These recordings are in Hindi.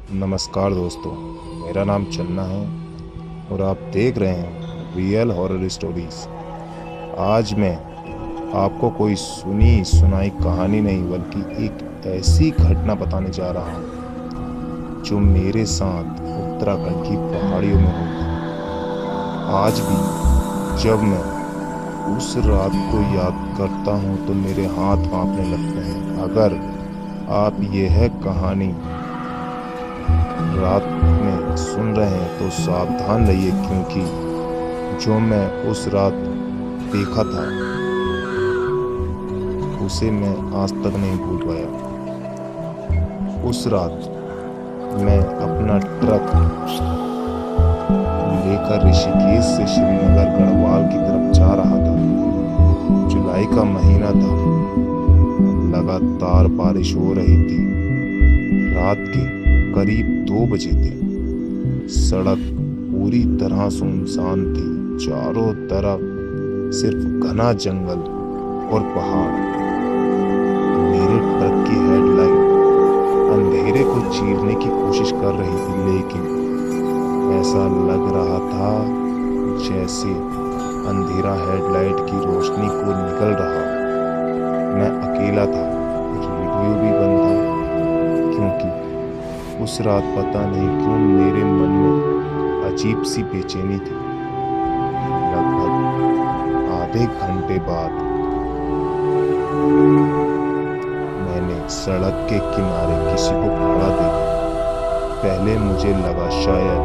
नमस्कार दोस्तों, मेरा नाम चन्ना है और आप देख रहे हैं रियल हॉरर स्टोरीज। आज मैं आपको कोई सुनी सुनाई कहानी नहीं बल्कि एक ऐसी घटना बताने जा रहा हूँ जो मेरे साथ उत्तराखंड की पहाड़ियों में हुई थी। आज भी जब मैं उस रात को याद करता हूँ तो मेरे हाथ कांपने लगते हैं। अगर आप यह कहानी रात में सुन रहे हैं तो सावधान रहिए, क्योंकि जो मैं उस रात देखा था उसे मैं आज तक नहीं भूल पाया। उस रात मैं अपना ट्रक लेकर ऋषिकेश से श्रीनगर गढ़वाल की तरफ जा रहा था। जुलाई का महीना था, लगातार बारिश हो रही थी। रात के करीब 2 बजे थे। सड़क पूरी तरह सुनसान थी। चारों तरफ सिर्फ घना जंगल और पहाड़। मेरे ट्रक की हेडलाइट अंधेरे को चीरने की कोशिश कर रही थी, लेकिन ऐसा लग रहा था जैसे अंधेरा हेडलाइट की रोशनी को निकल रहा। मैं अकेला था, रेडियो भी बंद था, क्योंकि उस रात पता नहीं क्यों मेरे मन में अजीब सी बेचैनी थी। लगभग आधे घंटे बाद मैंने सड़क के किनारे किसी को खड़ा देखा। पहले मुझे लगा शायद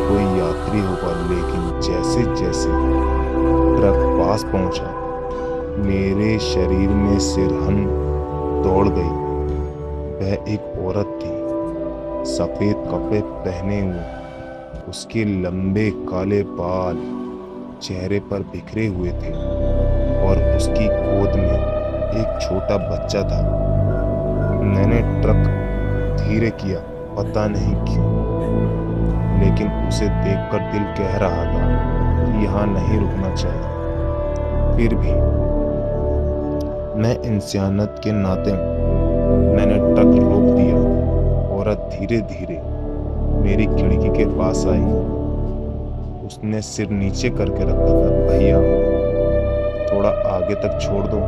कोई यात्री होगा, लेकिन जैसे जैसे ट्रक पास पहुंचा मेरे शरीर में सिरहन दौड़ गई। वह एक औरत थी, सफेद कपड़े पहने हुए। उसके लंबे काले बाल चेहरे पर बिखरे हुए थे और उसकी गोद में एक छोटा बच्चा था। मैंने ट्रक धीरे किया, पता नहीं क्यों, लेकिन उसे देखकर दिल कह रहा था कि यहाँ नहीं रुकना चाहिए। फिर भी मैं इंसानियत के नाते मैंने ट्रक रोक दिया। औरत धीरे धीरे मेरी खिड़की के पास आई। उसने सिर नीचे करके रखा था। भैया, थोड़ा आगे तक छोड़ दो।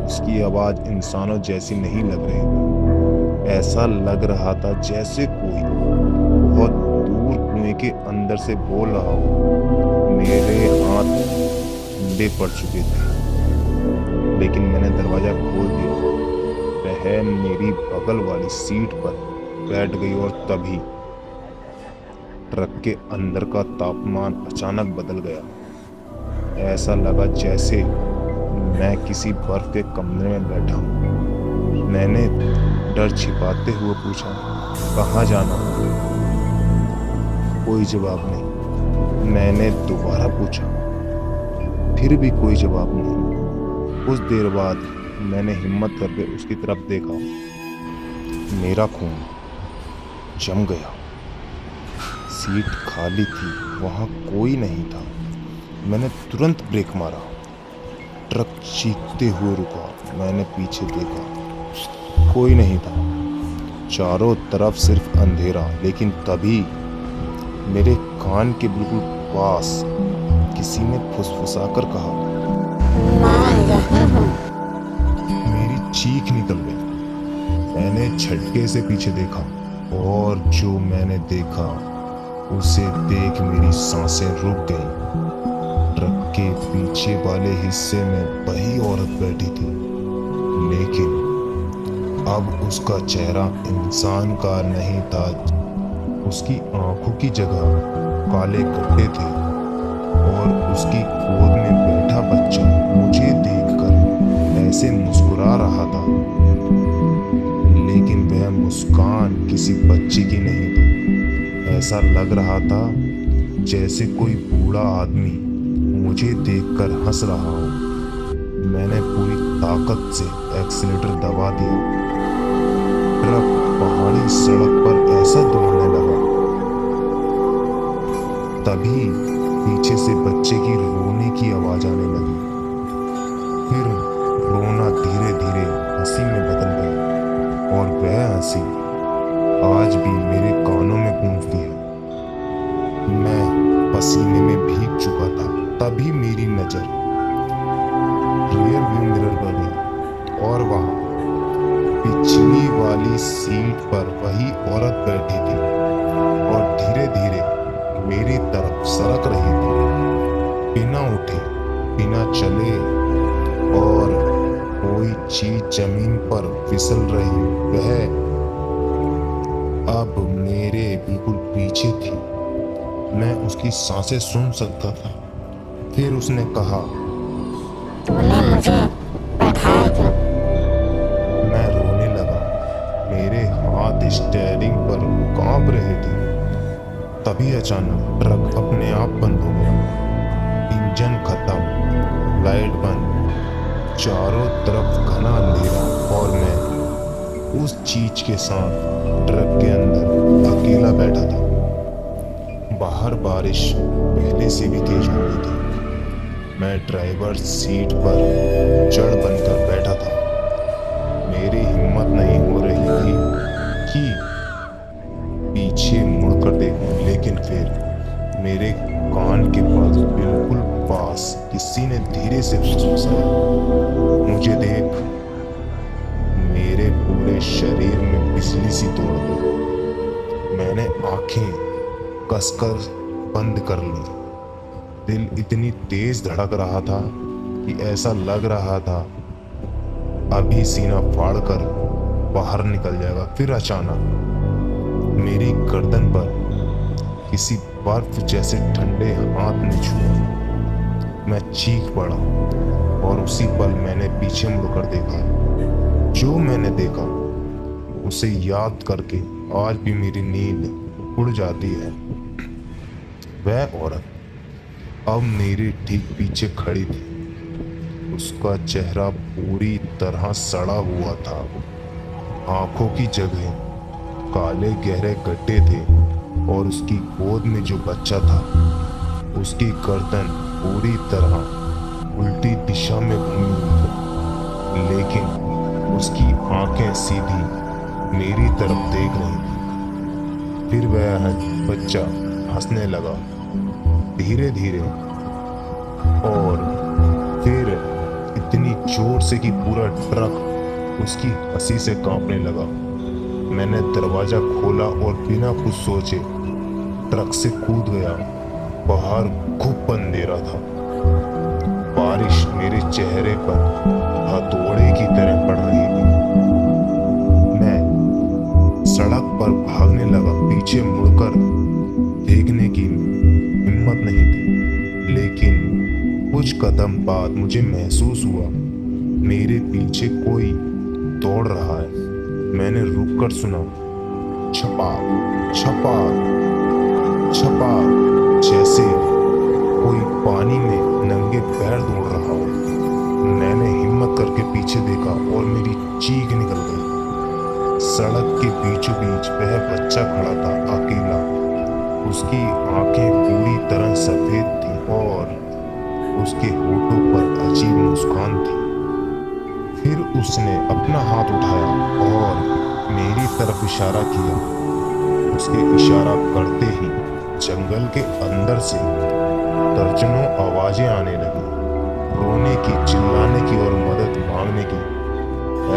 उसकी आवाज इंसानों जैसी नहीं लग रही थी। ऐसा लग रहा था जैसे कोई बहुत दूर कुएं के अंदर से बोल रहा हो। मेरे हाथ ठंडे पड़ चुके थे, लेकिन मैंने दरवाजा खोल दिया। वह मेरी बगल वाली सीट पर बैठ गई और तभी ट्रक के अंदर का तापमान अचानक बदल गया। ऐसा लगा जैसे मैं किसी बर्फ के कमरे में बैठा हूँ। मैंने डर छिपाते हुए पूछा, कहाँ जाना? कोई जवाब नहीं। मैंने दोबारा पूछा, फिर भी कोई जवाब नहीं। कुछ देर बाद मैंने हिम्मत करके उसकी तरफ देखा। मेरा खून जम गया। सीट खाली थी, वहां कोई नहीं था। मैंने तुरंत ब्रेक मारा। ट्रक चीखते हुए रुका। मैंने पीछे देखा, कोई नहीं था। चारों तरफ सिर्फ अंधेरा। लेकिन तभी मेरे कान के बिल्कुल पास किसी ने फुसफुसाकर कहा, मेरी चीख निकल गई। मैंने झटके से पीछे देखा और जो मैंने देखा उसे देख मेरी सांसें रुक गईं। ट्रक के पीछे वाले हिस्से में वही औरत बैठी थी, लेकिन अब उसका चेहरा इंसान का नहीं था। उसकी आंखों की जगह काले गड्ढे थे और उसकी गोद में बैठा बच्चा मुझे देखकर ऐसे मुस्कुरा रहा था, लेकिन वह मुस्कान किसी बच्चे की नहीं थी। ऐसा लग रहा था जैसे कोई बूढ़ा आदमी मुझे देखकर हंस रहा हो। मैंने पूरी ताकत से एक्सीलेटर दबा दिया। ट्रक पहाड़ी सड़क पर ऐसा दौड़ने लगा। तभी पीछे से बच्चे की रोने की आवाज आने लगी। फिर रोना धीरे धीरे हंसी में बदल गया और वह हंसी आज भी मेरे कानों में गूंजती है। मैं पसीने में भीग चुका था, तभी मेरी नजर रियर व्यू मिरर पर गई और वहां पिछली वाली सीट पर वही औरत बैठी थी और धीरे धीरे मेरी तरफ सरक रही थी, बिना उठे बिना चले, और कोई चीज जमीन पर फिसल रही वह अब मेरे बिल्कुल पीछे थी। मैं उसकी सांसें सुन सकता था। फिर उसने कहा, तूने मुझे बैठाया क्यों? मैं रोने लगा। मेरे हाथ स्टीयरिंग पर कांप रहे थे। तभी अचानक ट्रक अपने आप बंद हो गया। इंजन खत्म, लाइट बंद, चारों तरफ घना अंधेरा और मैं उस चीज के साथ ट्रक के अंदर अकेला बैठा था। बाहर बारिश पहले से भी तेज हो गई थी। मैं ड्राइवर सीट पर जड़ बनकर बैठा था। मेरी हिम्मत नहीं हो रही थी कि पीछे मुड़कर देखूं, लेकिन फिर मेरे कान के पास, बिल्कुल पास, किसी ने धीरे से फुसफुसाया, मुझे देख। मेरे पूरे शरीर में बिजली सी दौड़ गई। मैंने आंखें कसकर बंद कर ली। दिल इतनी तेज धड़क रहा था कि ऐसा लग रहा था अभी सीना फाड़कर बाहर निकल जाएगा। फिर अचानक मेरी गर्दन पर किसी बर्फ जैसे ठंडे हाथ ने छुआ। मैं चीख पड़ा और उसी पल मैंने पीछे मुड़कर देखा। जो मैंने देखा उसे याद करके आज भी मेरी नींद उड़ जाती है। वह औरत अब मेरे ठीक पीछे खड़ी थी। उसका चेहरा पूरी तरह सड़ा हुआ था। आंखों की जगह काले गहरे गड्ढे थे और उसकी गोद में जो बच्चा था उसकी गर्दन पूरी तरह उल्टी दिशा में घूमी हुई थी, लेकिन उसकी आंखें सीधी मेरी तरफ देख रही थी। फिर वह बच्चा हंसने लगा धीरे धीरे, और फिर इतनी जोर से कि पूरा ट्रक उसकी हंसी से कांपने लगा। मैंने दरवाजा खोला और बिना कुछ सोचे ट्रक से कूद गया। बाहर खूब अंधेरा था। बारिश मेरे चेहरे पर हथौड़े की तरह पड़ रही थी। मैं सड़क पर भागने लगा। पीछे मुड़कर देखने की हिम्मत नहीं थी, लेकिन कुछ कदम बाद मुझे महसूस हुआ मेरे पीछे कोई दौड़ रहा है। मैंने रुककर सुना, छपाक छपाक छपाक, जैसे कोई पानी में नंगे पैर दौड़ रहा हो। मैंने हिम्मत करके पीछे देखा और मेरी चीख निकल गई। सड़क के बीचों बीच वह बच्चा खड़ा था, अकेला। उसकी आंखें पूरी तरह सफेद थी और उसके होठों पर अजीब मुस्कान थी। फिर उसने अपना हाथ उठाया और मेरी तरफ इशारा किया। उसके इशारा करते ही जंगल के अंदर से दर्जनों आवाजें आने लगी, रोने की, चिल्लाने की और मदद मांगने की।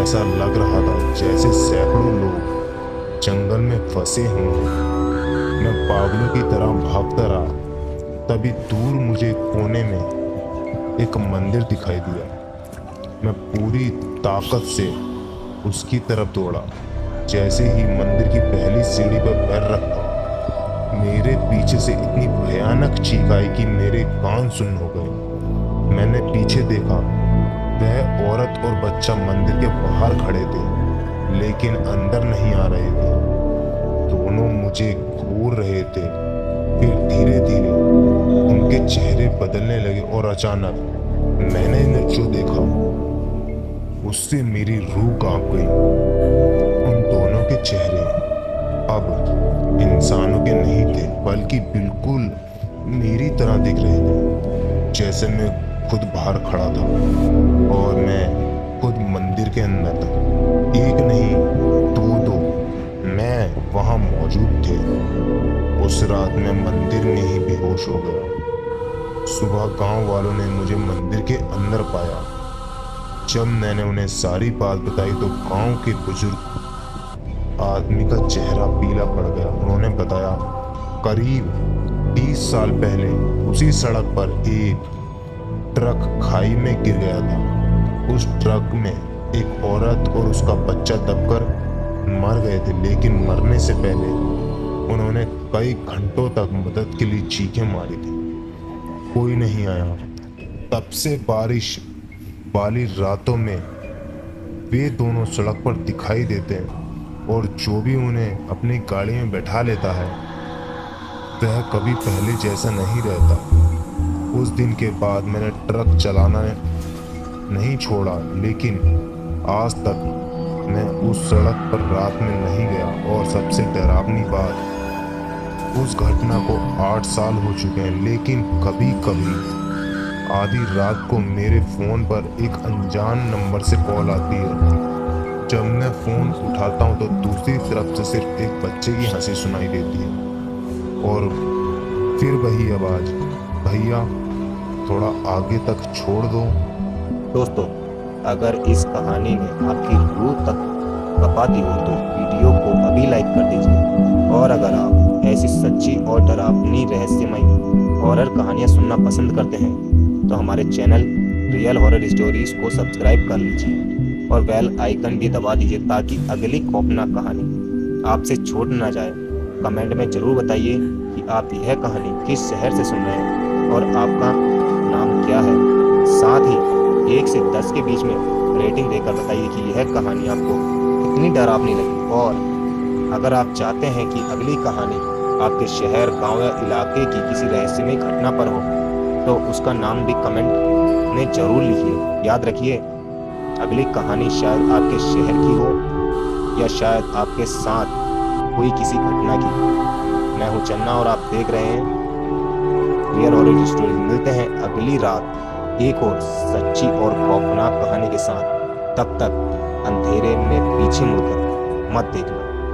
ऐसा लग रहा था जैसे सैकड़ों लोग जंगल में फंसे हों। मैं पागलों की तरह भागता रहा। तभी दूर मुझे कोने में एक मंदिर दिखाई दिया। मैं पूरी ताकत से उसकी तरफ दौड़ा। जैसे ही मंदिर की पहली सीढ़ी पर पैर रखा, मेरे पीछे से इतनी भयानक चीख आई कि मेरे कान सुन्न हो गए। मैंने पीछे देखा, वह औरत और बच्चा मंदिर के बाहर खड़े थे, लेकिन अंदर नहीं आ रहे थे। दोनों मुझे घूर रहे थे। फिर धीरे धीरे उनके चेहरे बदलने लगे और अचानक मैंने जो देखा उससे मेरी रूह कांप गई। उन दोनों के चेहरे अब इंसानों के नहीं थे, बल्कि बिल्कुल मेरी तरह दिख रहे थे। जैसे मैं खुद बाहर खड़ा था और मैं खुद मंदिर के अंदर था। एक नहीं, दो, मैं वहां मौजूद थे। उस रात मैं मंदिर में ही बेहोश हो गया। सुबह गांव वालों ने मुझे मंदिर के अंदर पाया। जब मैंने उन्हें सारी बात बताई तो गांव के बुजुर्ग आदमी का चेहरा पीला पड़ गया। उन्होंने बताया, करीब 30 साल पहले उसी सड़क पर एक ट्रक खाई में गिर गया था। उस ट्रक में एक औरत और उसका बच्चा दबकर मर गए थे, लेकिन मरने से पहले उन्होंने कई घंटों तक मदद के लिए चीखें मारी थी। कोई नहीं आया। तब से बारिश वाली रातों में वे दोनों सड़क पर दिखाई देते हैं, और जो भी उन्हें अपनी गाड़ी में बैठा लेता है वह कभी पहले जैसा नहीं रहता। उस दिन के बाद मैंने ट्रक चलाना नहीं छोड़ा, लेकिन आज तक मैं उस सड़क पर रात में नहीं गया। और सबसे डरावनी बात, उस घटना को 8 साल हो चुके हैं, लेकिन कभी कभी आधी रात को मेरे फ़ोन पर एक अनजान नंबर से कॉल आती है। जब मैं फ़ोन उठाता हूँ तो दूसरी तरफ से सिर्फ एक बच्चे की हंसी सुनाई देती है, और फिर वही आवाज़, भैया थोड़ा आगे तक छोड़ दो। दोस्तों, अगर इस कहानी ने आपकी रूह तक कपा दी हो तो वीडियो को अभी लाइक कर दीजिए। और अगर आप ऐसी सच्ची और डरावनी रहस्यमयी हॉरर कहानियाँ सुनना पसंद करते हैं तो हमारे चैनल रियल हॉरर स्टोरीज को सब्सक्राइब कर लीजिए और बेल आइकन भी दबा दीजिए ताकि अगली खौफनाक कहानी आपसे छूट ना जाए। कमेंट में ज़रूर बताइए कि आप यह कहानी किस शहर से सुन रहे हैं और आपका नाम क्या है। साथ ही 1 से 10 के बीच में रेटिंग देकर बताइए कि यह कहानी आपको कितनी डरावनी लगी। और अगर आप चाहते हैं कि अगली कहानी आपके शहर, गांव या इलाके की किसी रहस्यमय घटना पर हो तो उसका नाम भी कमेंट में ज़रूर लिखिए। याद रखिए, अगली कहानी शायद आपके शहर की हो या शायद आपके साथ कोई किसी घटना की। मैं हूं चन्ना और आप देख रहे हैं रियल हॉरर स्टोरी। मिलते हैं अगली रात एक और सच्ची और खौफनाक कहानी के साथ। तब तक अंधेरे में पीछे मुड़कर मत देखना।